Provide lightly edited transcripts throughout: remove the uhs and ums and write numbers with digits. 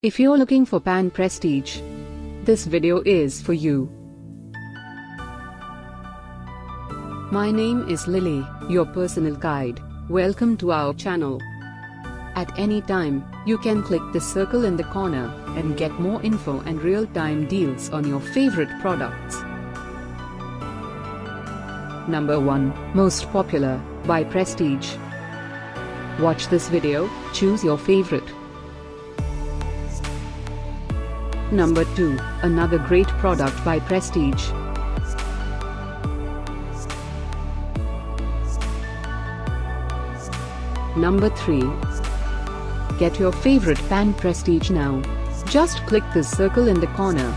If you're looking for pan prestige, this video is for you. My name is Lily, your personal guide. Welcome to our channel. At any time, you can click the circle in the corner and get more info and real-time deals on your favorite products. Number 1, Most Popular, by Prestige. Watch this video, choose your favorite. Number 2, another great product by Prestige. Number 3. Get your favorite pan Prestige now. Just click this circle in the corner.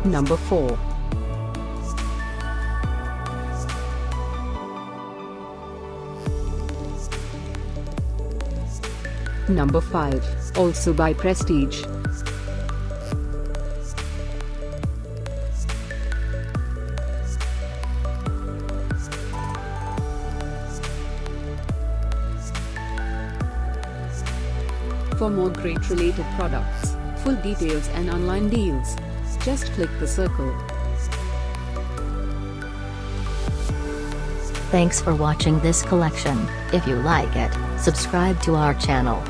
Number 4. Number 5, also by Prestige. For more great related products, full details and online deals, just click the circle. Thanks for watching this collection. If you like it, subscribe to our channel.